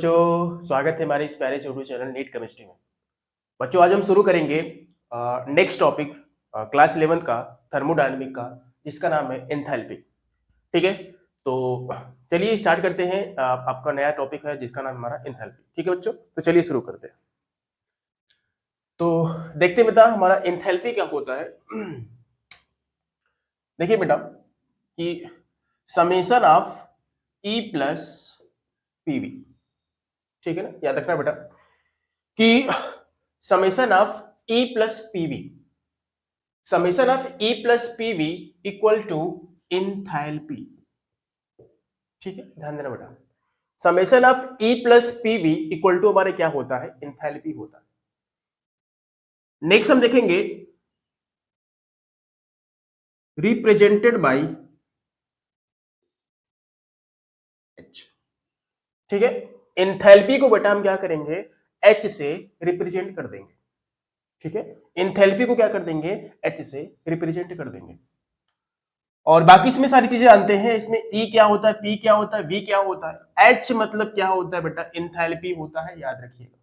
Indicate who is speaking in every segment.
Speaker 1: बच्चों, स्वागत है हमारे इस प्यारे छोटू चैनल नीट केमिस्ट्री में। बच्चों, आज हम शुरू करेंगे नेक्स्ट टॉपिक क्लास 11 का थर्मोडायनेमिक का, जिसका नाम है एंथैल्पी। ठीक है, तो चलिए स्टार्ट करते हैं। आपका नया टॉपिक है जिसका नाम हमारा एंथैल्पी। ठीक है बच्चों, तो चलिए शुरू करते हैं। तो देखते हैं बेटा हमारा एंथैल्पी क्या होता है। देखिए बेटा कि summation of E plus PV, ठीक है ना, याद रखना बेटा कि summation of E plus PV, summation of E plus PV equal to enthalpy. ठीक है, ध्यान देना बेटा, summation of E plus PV equal to हमारे क्या होता है, इंथैल्पी होता है। नेक्स्ट हम देखेंगे रिप्रेजेंटेड बाई एच। ठीक है, इंथैल्पी को बेटा हम क्या करेंगे, एच से रिप्रेजेंट कर देंगे। ठीक है, इंथैल्पी को क्या कर देंगे, एच से रिप्रेजेंट कर देंगे। और बाकी इसमें सारी चीजें जानते हैं। इसमें ई क्या होता है, पी क्या होता है, वी क्या होता है, एच मतलब क्या होता है बेटा, इंथैल्पी होता है, याद रखिएगा।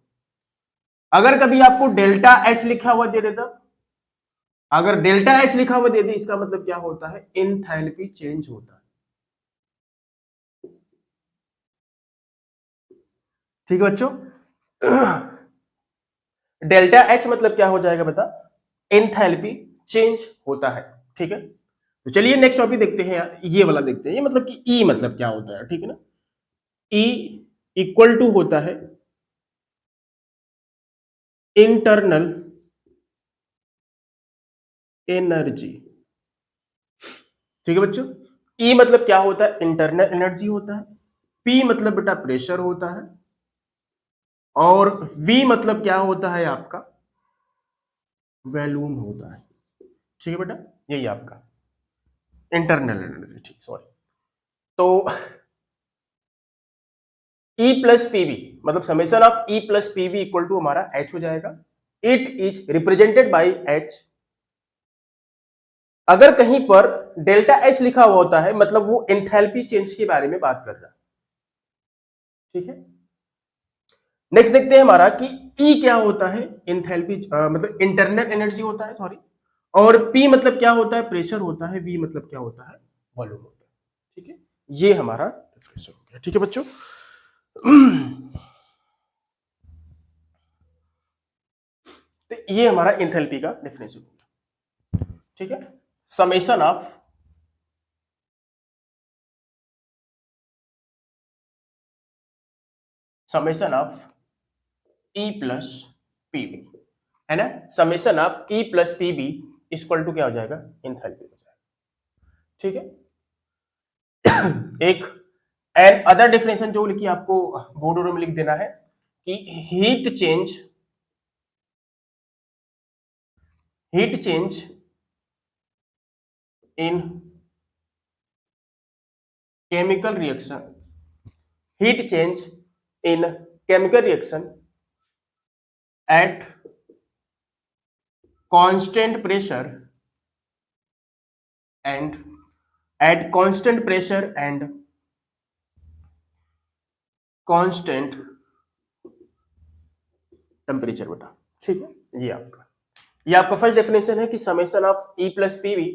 Speaker 1: अगर कभी आपको डेल्टा एच लिखा हुआ दे देता, अगर डेल्टा एच लिखा हुआ दे दे, इसका मतलब क्या होता है, इंथैल्पी चेंज होता है। ठीक है बच्चों, डेल्टा एच मतलब क्या हो जाएगा बेटा, इंथैल्पी चेंज होता है। ठीक है, तो चलिए नेक्स्ट टॉपिक देखते हैं यार, ये वाला देखते हैं। ये मतलब कि ई मतलब क्या होता है, ठीक है ना। ई इक्वल टू होता है इंटरनल एनर्जी। ठीक है बच्चों, ई मतलब क्या होता है, इंटरनल एनर्जी होता है। पी मतलब बेटा प्रेशर होता है। और वी मतलब क्या होता है आपका, वॉल्यूम होता है। ठीक है बेटा, यही आपका इंटरनल एनर्जी। ठीक, सॉरी। तो ई प्लस पीवी मतलब summation of E plus PV equal to हमारा एच हो जाएगा। It is represented by H. अगर कहीं पर डेल्टा एच लिखा हुआ होता है मतलब वो एंथैल्पी चेंज के बारे में बात कर रहा है। ठीक है, नेक्स्ट देखते हैं हमारा कि ई क्या होता है, एंथैल्पी मतलब इंटरनल एनर्जी होता है, सॉरी। और पी मतलब क्या होता है, प्रेशर होता है। वी मतलब क्या होता है, वॉल्यूम होता है। ठीक है, ये हमारा डेफिनेशन हो गया। ठीक है बच्चों, तो ये हमारा एंथैल्पी का डेफिनेशन हो गया। ठीक है, summation of summation of E plus PV, है ना। Summation of E plus PV equal to क्या हो जाएगा, एंथैल्पी हो जाएगा। ठीक है, एक एंड अदर डेफिनेशन जो लिखी आपको बोर्ड में लिख देना है कि heat change in chemical reaction, heat change in chemical reaction at constant pressure and at constant pressure and constant temperature बेटा। ठीक है, ये आपका फर्स्ट डेफिनेशन है कि summation of E plus PV,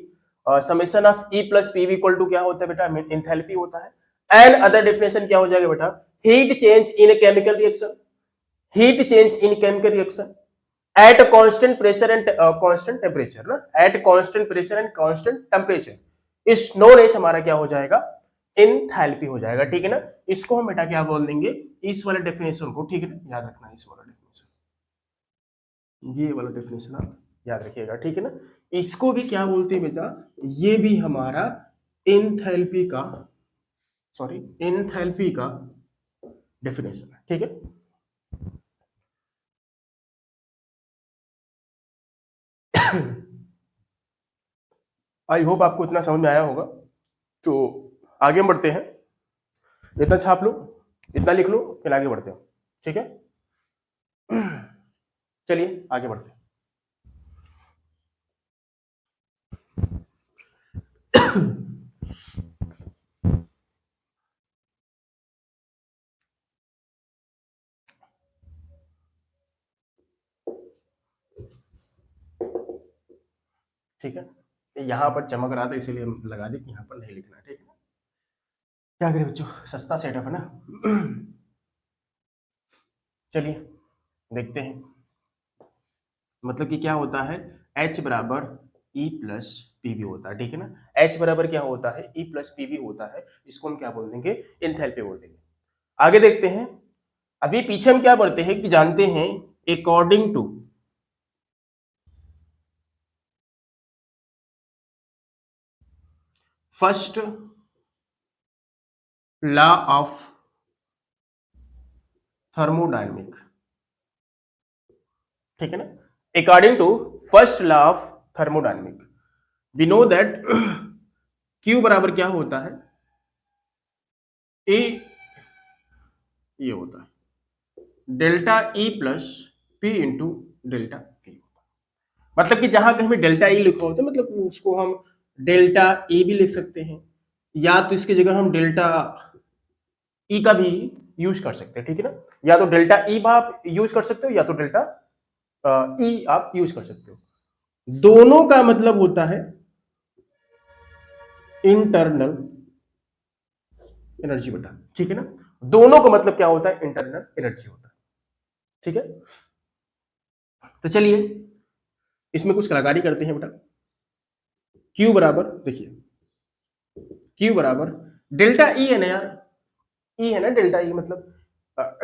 Speaker 1: summation of E plus PV equal to क्या होता है बेटा, एंथैल्पी होता है। एंड अदर डेफिनेशन क्या हो जाएगा बेटा, heat change in chemical reaction, heat change in chemical reaction at constant pressure and constant temperature ना, at constant pressure and constant temperature is known as हमारा क्या हो जाएगा, एंथैल्पी हो जाएगा। ठीक है ना, इसको हम बेटा क्या बोल देंगे, इस वाले डेफिनेशन को। ठीक है ना, याद रखना इस वाला डेफिनेशन, ये वाला डेफिनेशन आप याद रखिएगा। ठीक है ना, इसको भी क्या बोलते हैं बेटा, ये भी हमारा एंथैल्पी का, सॉरी एंथैल्पी का डेफिनेशन है। ठीक है, आई होप आपको इतना समझ में आया होगा। तो आगे बढ़ते हैं, इतना छाप लो, इतना लिख लो, फिर आगे बढ़ते हैं। ठीक है, चलिए आगे बढ़ते हैं। ठीक है, यहां पर चमक रहा था इसीलिए हम लगा दी कि यहां पर नहीं लिखना, ठीक है। क्या करें बच्चों, सस्ता सेटअप है ना। चलिए देखते हैं, मतलब कि क्या होता है, H बराबर E प्लस पीवी होता है, ठीक है ना। H बराबर क्या होता है, E प्लस पीवी होता है, इसको हम क्या बोल देंगे, एंथैल्पी बोल देंगे। आगे देखते हैं, अभी पीछे हम क्या पढ़ते हैं कि जानते हैं according to first law of thermodynamic, ठीक है ना। According to first law of thermodynamic we know that Q बराबर क्या होता है, ए ये होता है delta E plus P into delta V. मतलब कि जहां कहीं भी डेल्टा ई लिखा होता है, मतलब उसको हम डेल्टा ए भी लिख सकते हैं, या तो इसकी जगह हम डेल्टा ई का भी यूज कर सकते हैं, ठीक है ना। या तो डेल्टा ई आप यूज कर सकते हो, या तो डेल्टा ई आप यूज कर सकते हो। दोनों का मतलब होता है इंटरनल एनर्जी बटा, ठीक है ना। दोनों का मतलब क्या होता है, इंटरनल एनर्जी होता है, ठीक है। तो चलिए इसमें कुछ कलाकारी करते हैं बेटा। क्यू बराबर देखिए, क्यू बराबर डेल्टा ई है ना यार, ई है ना डेल्टा ई, मतलब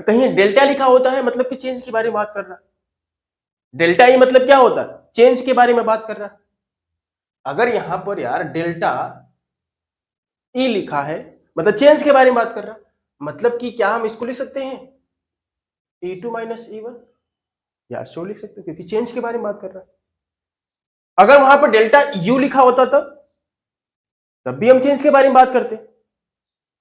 Speaker 1: कहीं डेल्टा लिखा होता है मतलब कि चेंज के बारे में बात कर रहा है। डेल्टा ई मतलब क्या होता है, चेंज के बारे में बात कर रहा है। अगर यहां पर यार डेल्टा ई लिखा है मतलब चेंज के बारे में बात कर रहा है, मतलब कि क्या हम इसको लिख सकते हैं E2 माइनस E1, यार शो लिख सकते हो क्योंकि चेंज के बारे में बात कर रहा है। अगर वहां पर डेल्टा यू लिखा होता तब भी हम चेंज के बारे में बात करते,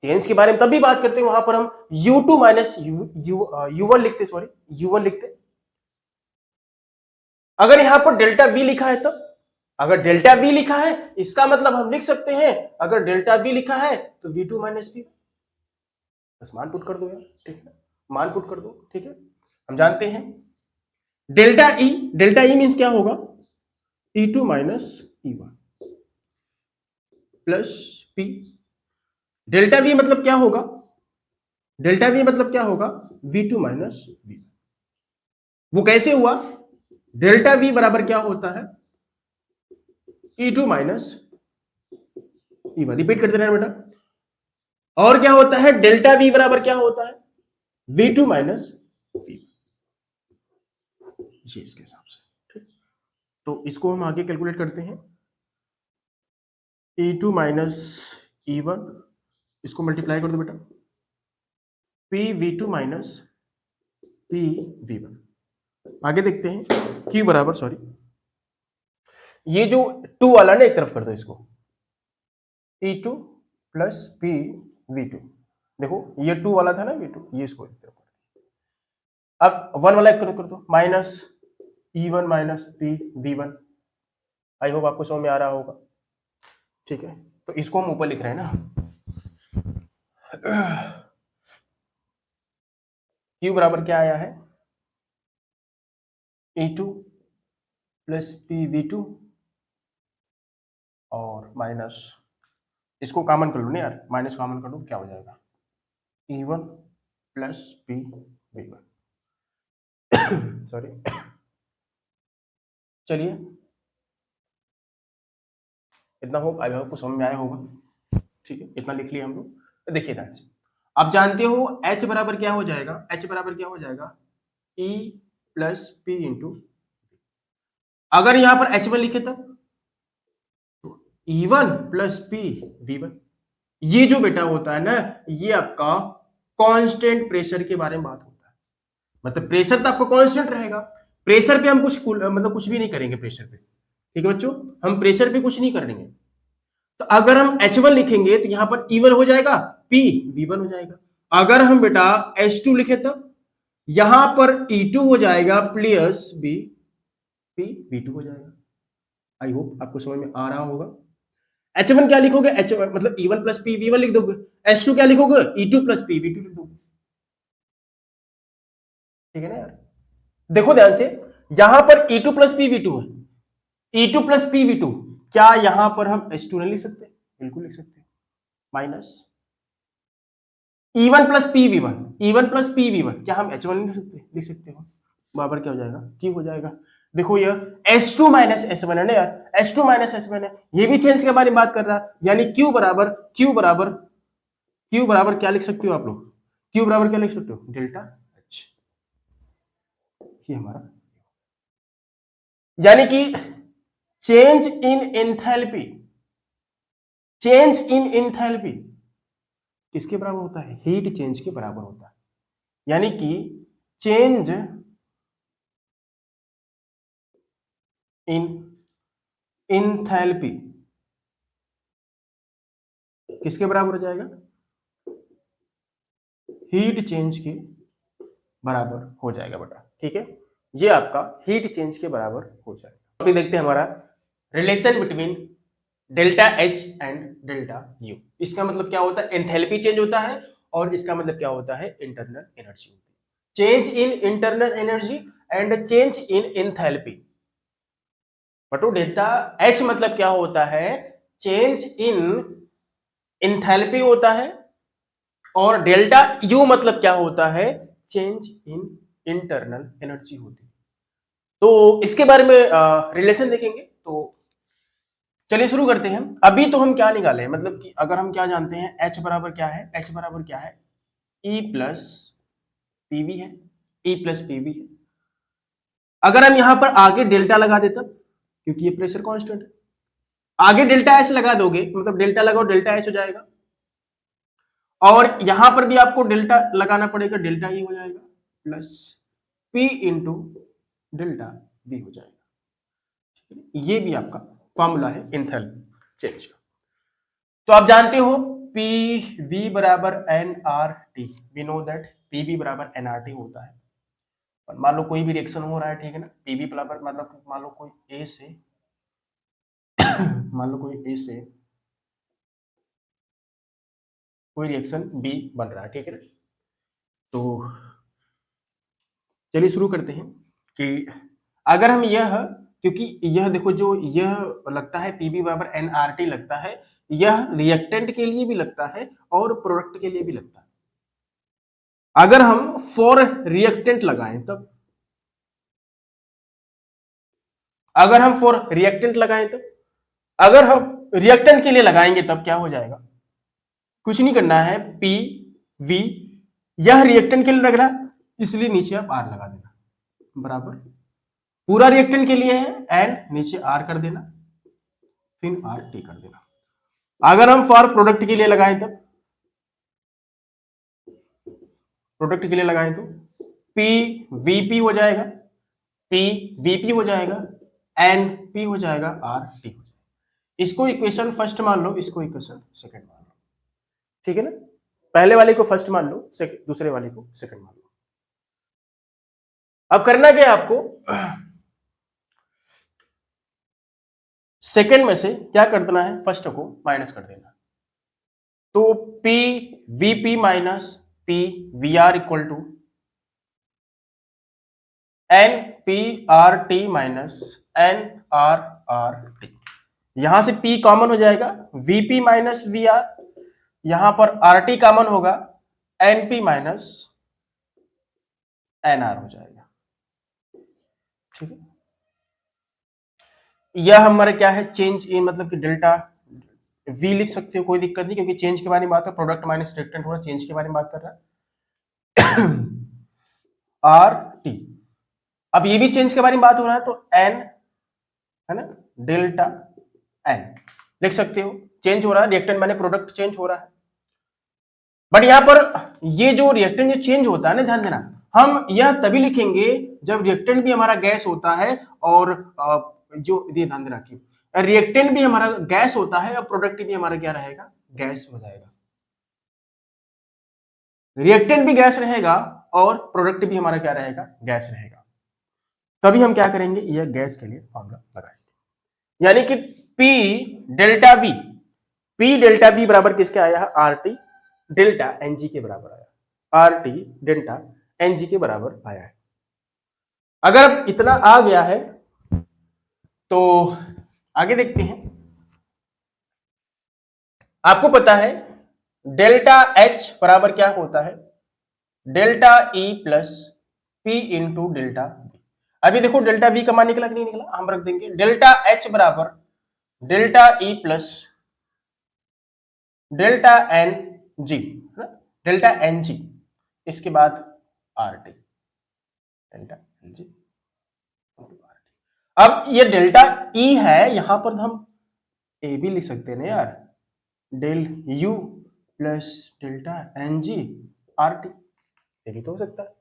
Speaker 1: चेंज के बारे में तब भी बात करते वहां पर हम U2 माइनस U1 लिखते, सॉरी U1 लिखते। अगर यहां पर डेल्टा वी लिखा है तब, अगर डेल्टा वी लिखा है इसका मतलब हम लिख सकते हैं, अगर डेल्टा वी लिखा है तो V2 माइनस वी, बस मान पुट कर दो यार, ठीक है, मान पुट कर दो, ठीक है। हम जानते हैं डेल्टा ई मीन्स क्या होगा, E2 minus E1 plus P. Delta V मतलब क्या होगा, डेल्टा वी मतलब क्या होगा, V2 माइनस वी। वो कैसे हुआ, डेल्टा वी बराबर क्या होता है, E2 माइनस E1, रिपीट करते रहना बेटा। और क्या होता है, डेल्टा वी बराबर क्या होता है, V2 माइनस वी, ये इसके हिसाब से, ठीक। तो इसको हम आगे कैलकुलेट करते हैं, E2 माइनस E1, इसको मल्टीप्लाई कर दो बेटा, P V2 minus P V1। आगे देखते हैं Q बराबर, सॉरी ये जो 2 वाला ना एक तरफ कर दो इसको, E2 प्लस पी V2, देखो ये 2 वाला था ना V2, ये इसको एक तरफ कर दो। अब 1 वाला एक तरफ कर दो, minus E1 minus P V1। I hope आपको समझ में आ रहा होगा, ठीक है। तो इसको हम ऊपर लिख रहे हैं ना, Q बराबर क्या आया है, E2 प्लस पी V2 और माइनस, इसको कॉमन कर लो ना यार, माइनस कॉमन कर लो, क्या हो जाएगा, E1 plus P V1, sorry. चलिए इतना हो, आई होप समझ में आया होगा, ठीक है, इतना लिख लिया हम लोग। तो देखिए ध्यान से, आप जानते हो H बराबर क्या हो जाएगा, H बराबर क्या हो जाएगा, E प्लस पी इंटू, अगर यहां पर H1 लिखे तब तो E1 प्लस पी V1। ये जो बेटा होता है ना, ये आपका कांस्टेंट प्रेशर के बारे में बात होता है, मतलब प्रेशर तो आपका कांस्टेंट रहेगा, प्रेशर पे हम कुछ मतलब कुछ भी नहीं करेंगे प्रेशर पे, ठीक है बच्चों, हम प्रेशर पे कुछ नहीं करेंगे। तो अगर हम H1 लिखेंगे तो यहां पर E1 हो जाएगा, P V1 हो जाएगा। अगर हम बेटा H2 लिखे तब यहां पर E2 हो जाएगा प्लस B P V2 हो जाएगा। आई होप आपको समझ में आ रहा होगा। H1 क्या लिखोगे, H मतलब E1 प्लस P V1 लिख दोगे, H2 क्या लिखोगे, E2 प्लस P V2 लिख दोगे, ठीक है ना यार। देखो ध्यान से, यहां पर E2 प्लस P V2 है, E2 प्लस P V2, क्या यहां पर हम H2 नहीं लिख सकते? बिल्कुल लिख सकते हैं। Minus E1 plus PV1, E1 plus PV1, क्या हम H1 नहीं लिख सकते? लिख सकते हो। बराबर क्या हो जाएगा? Q हो जाएगा। देखो ये H2 माइनस S1 है ना यार, H2 माइनस S1 है, ये भी चेंज के बारे में बात कर रहा है, यानी Q बराबर क्या लिख सकते हो आप लोग? Q बराबर क्या लिख सकते हो? Delta H। ये हमारा, यानी कि change in enthalpy, change in enthalpy किसके बराबर होता है? हीट चेंज के बराबर होता है। यानी कि चेंज इन एंथैल्पी किसके बराबर हो जाएगा? हीट चेंज के बराबर हो जाएगा बेटा, ठीक है। ये आपका हीट चेंज के बराबर हो जाएगा। अभी देखते हैं हमारा relation between delta H and delta U। इसका मतलब क्या होता है? एंथैल्पी चेंज होता है, और इसका मतलब क्या होता है? इंटरनल एनर्जी होती है। Change in internal energy and change in enthalpy. But delta H मतलब क्या होता है? चेंज इन एंथैल्पी होता है, और डेल्टा U मतलब क्या होता है? चेंज इन इंटरनल एनर्जी होती है। तो इसके बारे में रिलेशन देखेंगे, तो चलिए शुरू करते हैं। अभी तो हम क्या निकाले हैं, मतलब कि अगर हम क्या जानते हैं, H बराबर क्या है? H बराबर क्या है? E प्लस पीवी है, E प्लस पीवी है। अगर हम यहां पर आगे डेल्टा लगा देते, क्योंकि ये प्रेशर कांस्टेंट है, आगे डेल्टा एच लगा दोगे, मतलब डेल्टा लगाओ डेल्टा एच हो जाएगा, और यहां पर भी आपको डेल्टा लगाना पड़ेगा, डेल्टा ई हो जाएगा, plus P into delta B हो जाएगा। ये भी आपका फॉर्मूला है एंथैल्पी चेंज का। तो आप जानते हो पी वी बराबर N R T, we know that P V बराबर एन आर टी होता है। और मान लो कोई भी रिएक्शन हो रहा है, ठीक है ना, पी वी बराबर मतलब मान लो कोई ए से मान लो कोई ए से कोई रिएक्शन बी बन रहा है, ठीक है ना। तो चलिए शुरू करते हैं कि अगर हम यह, क्योंकि यह देखो जो यह लगता है पीबी बराबर एन आर टी लगता है, यह रिएक्टेंट के लिए भी लगता है और प्रोडक्ट के लिए भी लगता है। अगर हम फॉर रिएक्टेंट लगाएं तब, अगर हम फॉर रिएक्टेंट लगाएं तब, अगर हम रिएक्टेंट के लिए लगाएंगे तब क्या हो जाएगा? कुछ नहीं करना है, पी वी, यह रिएक्टेंट के लिए लग रहा है, इसलिए नीचे आप आर लगा देना, बराबर पूरा रिएक्टेंट के लिए है, एंड नीचे आर कर देना, फिर आर टी कर देना। अगर हम फॉर प्रोडक्ट के लिए लगाएं तब, प्रोडक्ट के लिए लगाएं तो पी वीपी हो जाएगा, पी वीपी हो जाएगा, एन पी हो जाएगा, आर टी हो जाएगा। इसको इक्वेशन फर्स्ट मान लो, इसको इक्वेशन सेकंड मान लो, ठीक है ना। पहले वाले को फर्स्ट मान लो, दूसरे वाले को सेकंड मान लो। अब करना क्या है आपको? सेकंड में से क्या कर देना है? फर्स्ट को माइनस कर देना। तो P VP minus P V R equal to N P R T minus N R R T. यहां से P कॉमन हो जाएगा, Vp माइनस वी आर, यहां पर RT कॉमन होगा, NP माइनस NR हो जाएगा, ठीक है। यह हमारा क्या है? चेंज इन, मतलब कि डेल्टा V लिख सकते हो, कोई दिक्कत नहीं, क्योंकि चेंज के बारे में बात है, प्रोडक्ट माइनस रिएक्टेंट हो रहा है, चेंज के बारे में बात कर रहा है। आर टी, अब ये भी चेंज के बारे में बात हो रहा है, तो N है ना, डेल्टा N लिख सकते हो, चेंज हो रहा है, रिएक्टेंट माने प्रोडक्ट चेंज हो रहा है। बट यहां पर ये जो रिएक्टेंट जो चेंज होता है ना, ध्यान देना, हम यह तभी लिखेंगे जब रिएक्टेंट भी हमारा गैस होता है, और जो ये ध्यान देना कि रिएक्टेंट भी हमारा गैस होता है और प्रोडक्ट भी हमारा क्या रहेगा? गैस हो जाएगा। रिएक्टेंट भी गैस रहेगा और प्रोडक्ट भी हमारा क्या रहेगा? गैस रहेगा। तभी हम क्या करेंगे? यह गैस के लिए फॉर्मूला लगाएंगे, यानी कि P delta V, P delta V बराबर किसके आया है? आर टी डेल्टा एनजी के बराबर आया, आर टी डेल्टा एनजी के बराबर आया है। अगर अब इतना आ गया है तो आगे देखते हैं। आपको पता है डेल्टा एच बराबर क्या होता है, delta E plus P into delta we. अभी देखो डेल्टा वी का मान निकला कि नहीं निकला, हम रख देंगे डेल्टा एच बराबर delta E plus delta N G, है ना, डेल्टा एन जी, इसके बाद R T, delta N G. अब ये डेल्टा ई है, यहां पर हम ए भी लिख सकते हैं ना यार, del U plus delta N G R T, ये भी तो हो सकता है।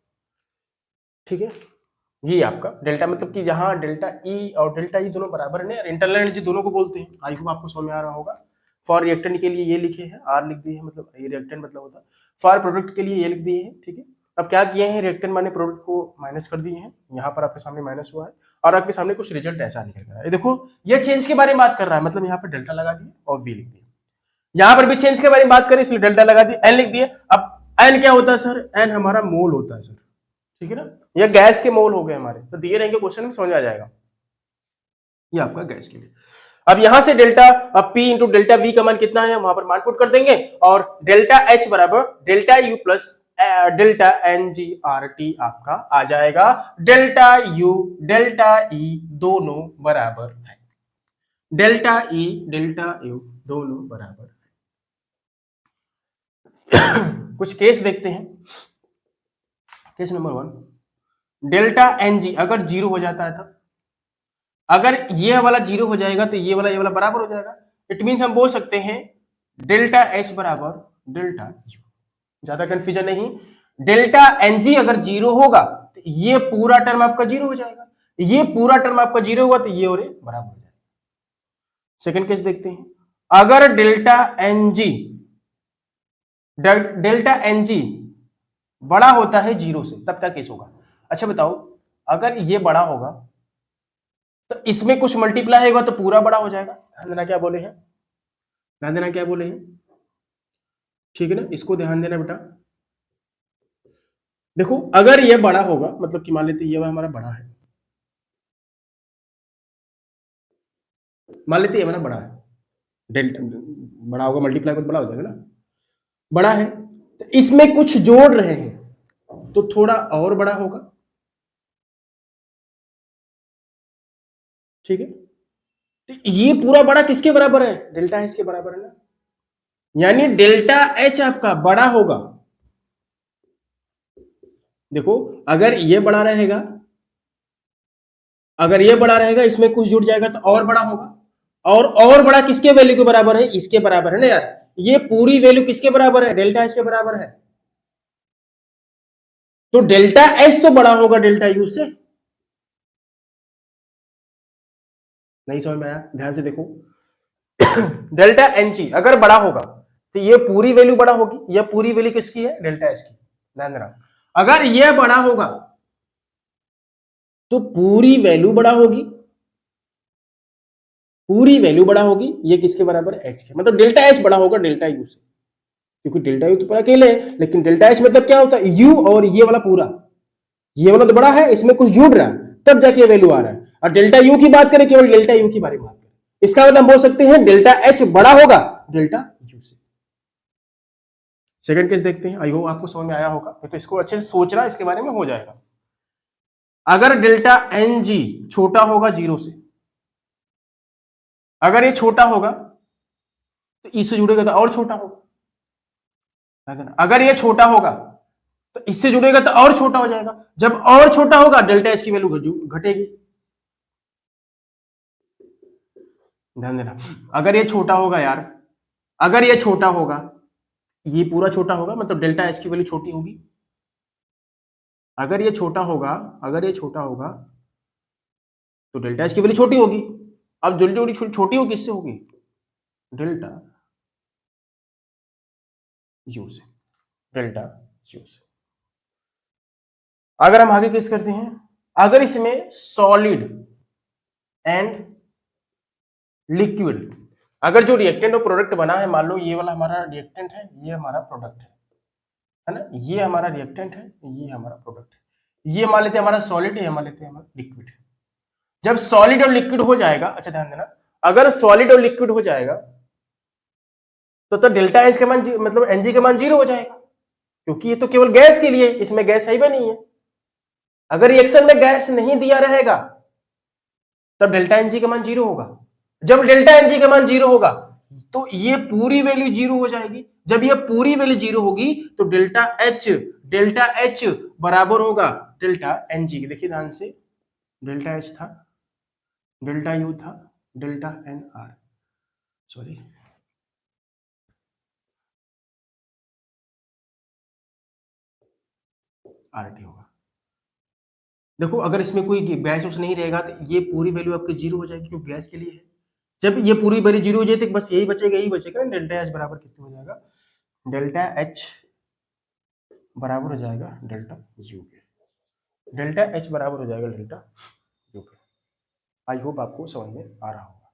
Speaker 1: ठीक है, ये आपका डेल्टा मतलब कि जहां डेल्टा ई और डेल्टा ई दोनों बराबर है ना, इंटरनल एनर्जी दोनों को बोलते हैं। आई होप आपको समझ में आ रहा होगा। फॉर रिएक्टेंट के लिए ये लिखे हैं, आर लिख दिए हैं, मतलब ये रिएक्टेंट मतलब होता है। फॉर प्रोडक्ट के लिए ये लिख दिए हैं। ठीक है, अब क्या किए हैं, रिएक्टेंट माने प्रोडक्ट को माइनस कर दिए हैं, यहाँ पर आपके सामने माइनस हुआ है और आपके सामने कुछ रिजल्ट ऐसा निकल रहा है। देखो ये चेंज के बारे में बात कर रहा है, मतलब यहाँ पर डेल्टा लगा दिए और वी लिख दिए। यहाँ पर भी चेंज के बारे में बात करें इसलिए डेल्टा लगा दिए, एन लिख दिए। अब एन क्या होता है सर, एन हमारा मोल होता है सर। ठीक है ना, ये गैस के मोल हो गए हमारे, तो दिए रहेंगे क्वेश्चन में, समझ में आ जाएगा। ये आपका गैस के लिए। अब यहां से delta P into delta we का मान कितना है, वहां पर मान पुट कर देंगे और डेल्टा एच बराबर delta U plus delta N G R T आपका आ जाएगा। डेल्टा यू डेल्टा ई दोनों बराबर है, डेल्टा ई डेल्टा यू दोनों बराबर है। कुछ केस देखते हैं। Case number 1, delta N G अगर जीरो हो जाता है, तब अगर ये वाला जीरो हो जाएगा तो ये वाला बराबर हो जाएगा। इट मीन्स हम बोल सकते हैं डेल्टा एच बराबर डेल्टा यू, ज्यादा कंफ्यूजन नहीं। डेल्टा एन जी अगर जीरो होगा तो ये पूरा टर्म आपका जीरो हो जाएगा, ये पूरा टर्म आपका जीरो होगा तो ये और ये बराबर हो जाएगा। सेकेंड केस देखते हैं, अगर डेल्टा एन जी बड़ा होता है जीरो से, तब क्या केस होगा। अच्छा बताओ, अगर ये बड़ा होगा तो इसमें कुछ मल्टीप्लाई होगा तो पूरा बड़ा हो जाएगा। ध्यान देना क्या बोले हैं, ध्यान देना क्या बोले हैं। ठीक है ना, इसको ध्यान देना बेटा। देखो अगर ये बड़ा होगा, मतलब कि मान लेते ये हमारा बड़ा है, मान लेते ये हमारा बड़ा है, डेल्टा बड़ा होगा, मल्टीप्लाई को तो बड़ा हो जाएगा ना, बड़ा है तो इसमें कुछ जोड़ रहे हैं तो थोड़ा और बड़ा होगा। ठीक है, तो ये पूरा बड़ा किसके बराबर है, डेल्टा एच के बराबर है ना, यानी डेल्टा एच आपका बड़ा होगा। देखो अगर ये बड़ा रहेगा, अगर ये बड़ा रहेगा इसमें कुछ जुड़ जाएगा तो और बड़ा होगा, और बड़ा किसके वैल्यू के बराबर है, इसके बराबर है ना यार। ये पूरी वैल्यू किसके बराबर है, डेल्टा एच के बराबर है, तो डेल्टा एच तो बड़ा होगा डेल्टा यू से। नहीं समझ में आया, ध्यान से देखो। डेल्टा एन जी अगर बड़ा होगा तो ये पूरी वैल्यू बड़ा होगी, यह पूरी वैल्यू किसकी है, डेल्टा एच की। ध्यान देना, अगर यह बड़ा होगा तो पूरी वैल्यू बड़ा होगी, पूरी वैल्यू बड़ा होगी, ये किसके बराबर है, एच के, मतलब डेल्टा एच बड़ा होगा डेल्टा यू से, क्योंकि डेल्टा यू तो पूरा अकेले है, लेकिन डेल्टा एच मतलब क्या होता है, यू और ये वाला पूरा, ये वाला तो बड़ा है, इसमें कुछ जुड़ रहा है तब जाके वैल्यू आ रहा है। और डेल्टा यू की बात करें, केवल डेल्टा यू की बारे में बात करें, इसका मतलब हम बोल सकते हैं डेल्टा एच बड़ा होगा डेल्टा यू से। सेकंड केस देखते हैं, आई होप आपको समझ में आया होगा, तो इसको अच्छे से सोचना, इसके बारे में हो जाएगा। अगर डेल्टा एन जी छोटा होगा जीरो से, अगर ये छोटा होगा तो इससे जुड़ेगा तो और छोटा होगा, अगर ये छोटा होगा तो इससे जुड़ेगा तो और छोटा हो जाएगा, जब और छोटा होगा डेल्टा एच की वैल्यू घटेगी। ध्यान देना, अगर ये छोटा होगा यार, अगर ये छोटा होगा, ये पूरा छोटा होगा, मतलब डेल्टा एच की वैल्यू छोटी होगी। अगर ये छोटा होगा, अगर ये छोटा होगा तो डेल्टा एच की वैल्यू छोटी होगी। अब डेल्टा छोटी होगी, किससे होगी, डेल्टा यू से, डेल्टा यू से। अगर हम आगे केस करते हैं, अगर इसमें सॉलिड एंड लिक्विड, अगर जो रिएक्टेंट और प्रोडक्ट बना है, मान लो ये वाला हमारा रिएक्टेंट है, ये हमारा प्रोडक्ट है ना, ये हमारा रिएक्टेंट है, ये हमारा प्रोडक्ट है, ये मान लेते हैं हमारा सॉलिड है, ये मान लेते हैं हमारा लिक्विड है। जब सॉलिड और लिक्विड हो जाएगा, अच्छा ध्यान देना, अगर सॉलिड और लिक्विड हो जाएगा तो डेल्टा एच के मान मतलब एनजी के मान 0 हो जाएगा, क्योंकि ये तो केवल गैस के लिए, इसमें गैस है ही नहीं है। अगर रिएक्शन में गैस नहीं दिया रहेगा तब डेल्टा एनजी का मान 0 होगा। जब डेल्टा एनजी का मान 0 होगा तो ये पूरी वैल्यू 0 हो जाएगी। जब ये पूरी वैल्यू 0 होगी तो डेल्टा एच बराबर होगा डेल्टा एनजी के। देखिए ध्यान से, डेल्टा एच था, डेल्टा यू था, delta N R, sorry R T होगा। देखो अगर इसमें कोई गैस उस नहीं रहेगा तो ये पूरी वैल्यू आपकी 0 हो जाएगी, क्योंकि गैस के लिए है। जब ये पूरी वैल्यू 0 हो जाए तो बस यही बचेगा ना, डेल्टा एच बराबर कितना हो जाएगा, डेल्टा एच बराबर हो जाएगा डेल्टा यू के। डेल्टा एच बराबर हो जाएगा डेल्टा यू के। आई होप आपको समझ में आ रहा होगा।